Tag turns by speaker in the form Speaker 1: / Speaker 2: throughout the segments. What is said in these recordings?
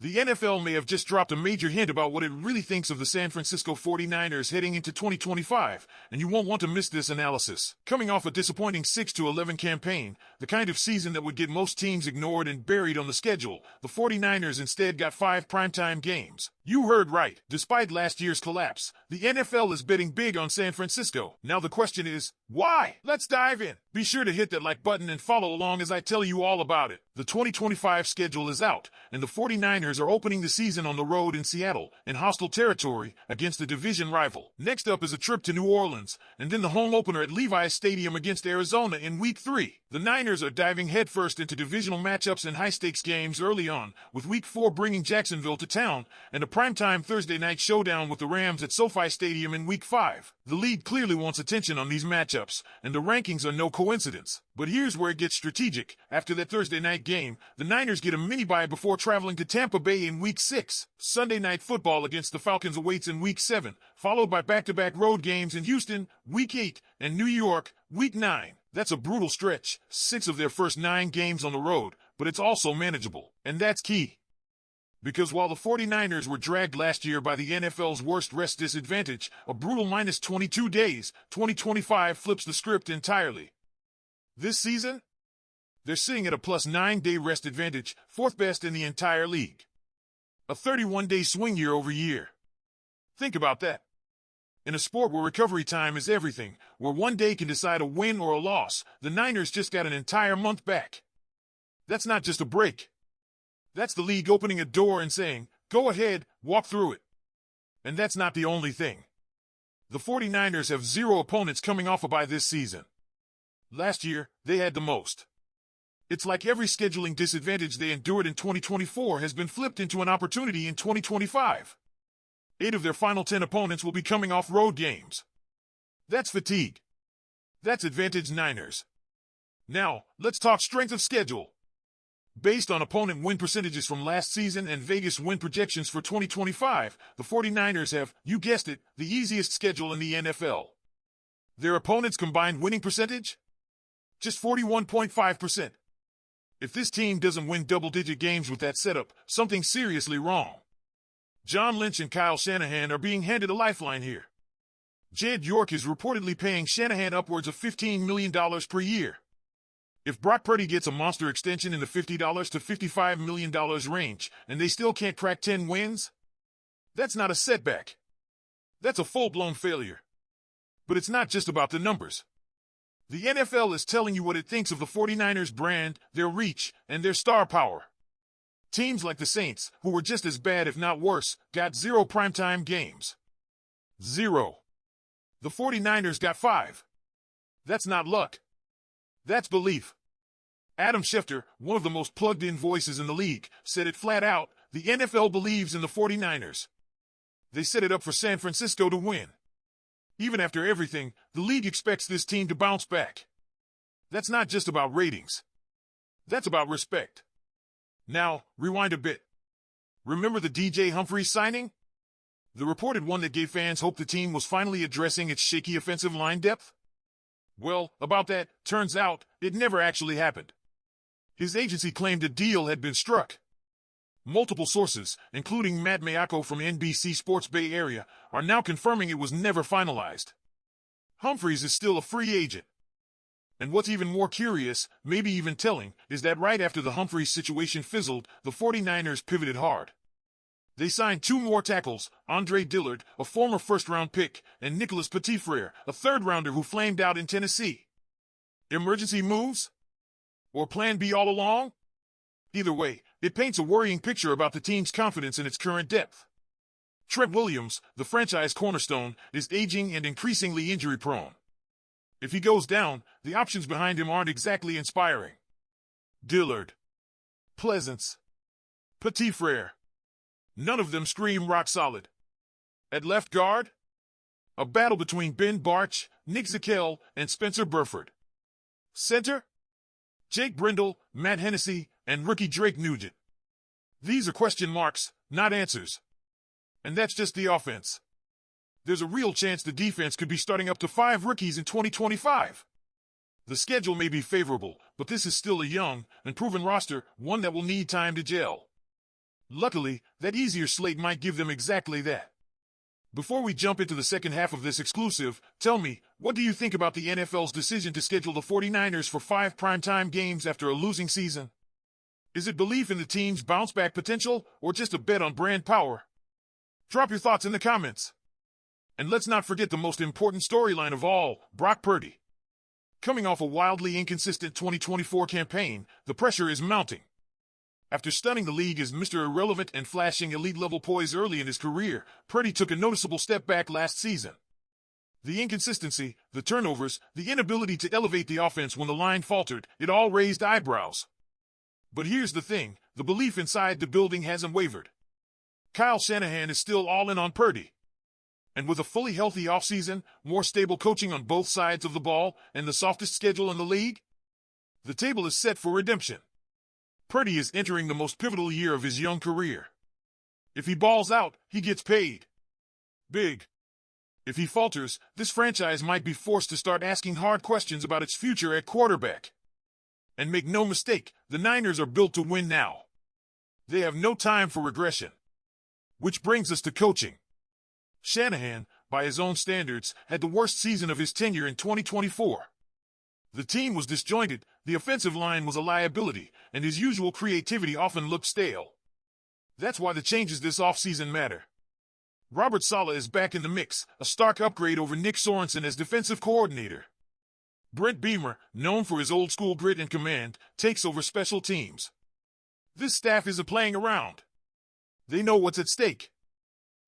Speaker 1: The NFL may have just dropped a major hint about what it really thinks of the San Francisco 49ers heading into 2025, and you won't want to miss this analysis. Coming off a disappointing 6-11 campaign, the kind of season that would get most teams ignored and buried on the schedule, the 49ers instead got 5 primetime games. You heard right. Despite last year's collapse, the NFL is betting big on San Francisco. Now the question is, why? Let's dive in. Be sure to hit that like button and follow along as I tell you all about it. The 2025 schedule is out, and the 49ers are opening the season on the road in Seattle, in hostile territory, against a division rival. Next up is a trip to New Orleans, and then the home opener at Levi's Stadium against Arizona in Week 3. The Niners are diving headfirst into divisional matchups and high-stakes games early on, with Week 4 bringing Jacksonville to town, and a primetime Thursday night showdown with the Rams at SoFi Stadium in Week 5. The league clearly wants attention on these matchups, and the rankings are no coincidence. But here's where it gets strategic. After that Thursday night game, the Niners get a mini-bye before traveling to Tampa Bay in Week 6. Sunday night football against the Falcons awaits in Week 7, followed by back-to-back road games in Houston, Week 8, and New York, Week 9. That's a brutal stretch, 6 of their first 9 games on the road, but it's also manageable. And that's key. Because while the 49ers were dragged last year by the NFL's worst rest disadvantage, a brutal minus 22 days, 2025 flips the script entirely. This season, they're sitting at a plus 9-day rest advantage, 4th best in the entire league. A 31-day swing year over year. Think about that. In a sport where recovery time is everything, where one day can decide a win or a loss, the Niners just got an entire month back. That's not just a break. That's the league opening a door and saying, go ahead, walk through it. And that's not the only thing. The 49ers have 0 opponents coming off a bye this season. Last year, they had the most. It's like every scheduling disadvantage they endured in 2024 has been flipped into an opportunity in 2025. 8 of their final 10 opponents will be coming off road games. That's fatigue. That's advantage Niners. Now, let's talk strength of schedule. Based on opponent win percentages from last season and Vegas win projections for 2025, the 49ers have, you guessed it, the easiest schedule in the NFL. Their opponents' combined winning percentage? Just 41.5%. If this team doesn't win double-digit games with that setup, something's seriously wrong. John Lynch and Kyle Shanahan are being handed a lifeline here. Jed York is reportedly paying Shanahan upwards of $15 million per year. If Brock Purdy gets a monster extension in the $50 to $55 million range, and they still can't crack 10 wins, that's not a setback. That's a full-blown failure. But it's not just about the numbers. The NFL is telling you what it thinks of the 49ers brand, their reach, and their star power. Teams like the Saints, who were just as bad if not worse, got 0 primetime games. 0. The 49ers got 5. That's not luck. That's belief. Adam Schefter, one of the most plugged-in voices in the league, said it flat out, the NFL believes in the 49ers. They set it up for San Francisco to win. Even after everything, the league expects this team to bounce back. That's not just about ratings. That's about respect. Now, rewind a bit. Remember the DJ Humphries signing? The reported one that gave fans hope the team was finally addressing its shaky offensive line depth? Well, about that, turns out, it never actually happened. His agency claimed a deal had been struck. Multiple sources, including Matt Mayako from NBC Sports Bay Area, are now confirming it was never finalized. Humphries is still a free agent. And what's even more curious, maybe even telling, is that right after the Humphries situation fizzled, the 49ers pivoted hard. They signed 2 more tackles, Andre Dillard, a former first-round pick, and Nicholas Petitfrere, a third-rounder who flamed out in Tennessee. Emergency moves? Or Plan B all along? Either way, it paints a worrying picture about the team's confidence in its current depth. Trent Williams, the franchise cornerstone, is aging and increasingly injury-prone. If he goes down, the options behind him aren't exactly inspiring. Dillard, Pleasance, Petitfrere. None of them scream rock solid. At left guard, a battle between Ben Barch, Nick Zakelj, and Spencer Burford. Center, Jake Brindle, Matt Hennessy, and rookie Drake Nugent. These are question marks, not answers. And that's just the offense. There's a real chance the defense could be starting up to 5 rookies in 2025. The schedule may be favorable, but this is still a young, unproven roster, one that will need time to gel. Luckily, that easier slate might give them exactly that. Before we jump into the second half of this exclusive, tell me, what do you think about the NFL's decision to schedule the 49ers for 5 primetime games after a losing season? Is it belief in the team's bounce-back potential, or just a bet on brand power? Drop your thoughts in the comments. And let's not forget the most important storyline of all, Brock Purdy. Coming off a wildly inconsistent 2024 campaign, the pressure is mounting. After stunning the league as Mr. Irrelevant and flashing elite-level poise early in his career, Purdy took a noticeable step back last season. The inconsistency, the turnovers, the inability to elevate the offense when the line faltered, it all raised eyebrows. But here's the thing, the belief inside the building hasn't wavered. Kyle Shanahan is still all in on Purdy. And with a fully healthy offseason, more stable coaching on both sides of the ball, and the softest schedule in the league, the table is set for redemption. Purdy is entering the most pivotal year of his young career. If he balls out, he gets paid big. If he falters, this franchise might be forced to start asking hard questions about its future at quarterback. And make no mistake, the Niners are built to win now. They have no time for regression. Which brings us to coaching. Shanahan, by his own standards, had the worst season of his tenure in 2024. The team was disjointed, the offensive line was a liability, and his usual creativity often looked stale. That's why the changes this offseason matter. Robert Saleh is back in the mix, a stark upgrade over Nick Sorensen as defensive coordinator. Brent Beamer, known for his old-school grit and command, takes over special teams. This staff isn't playing around. They know what's at stake.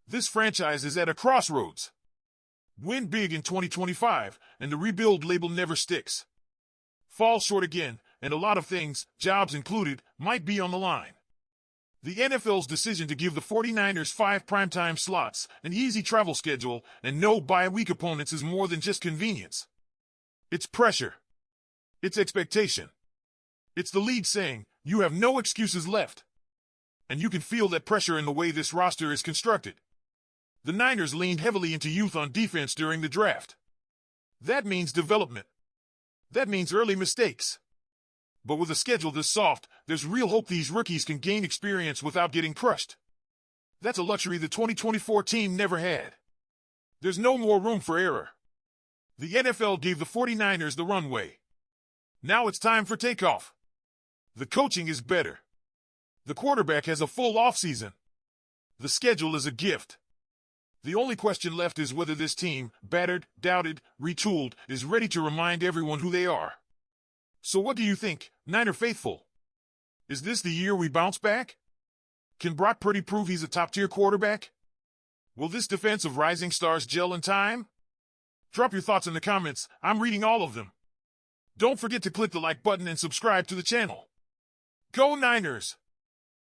Speaker 1: This franchise is at a crossroads. Win big in 2025, and the rebuild label never sticks. Fall short again, and a lot of things, jobs included, might be on the line. The NFL's decision to give the 49ers 5 primetime slots, an easy travel schedule, and no bye-week opponents is more than just convenience. It's pressure. It's expectation. It's the league saying, you have no excuses left. And you can feel that pressure in the way this roster is constructed. The Niners leaned heavily into youth on defense during the draft. That means development. That means early mistakes. But with a schedule this soft, there's real hope these rookies can gain experience without getting crushed. That's a luxury the 2024 team never had. There's no more room for error. The NFL gave the 49ers the runway. Now it's time for takeoff. The coaching is better. The quarterback has a full offseason. The schedule is a gift. The only question left is whether this team, battered, doubted, retooled, is ready to remind everyone who they are. So what do you think, Niner faithful? Is this the year we bounce back? Can Brock Purdy prove he's a top-tier quarterback? Will this defense of rising stars gel in time? Drop your thoughts in the comments, I'm reading all of them. Don't forget to click the like button and subscribe to the channel. Go Niners!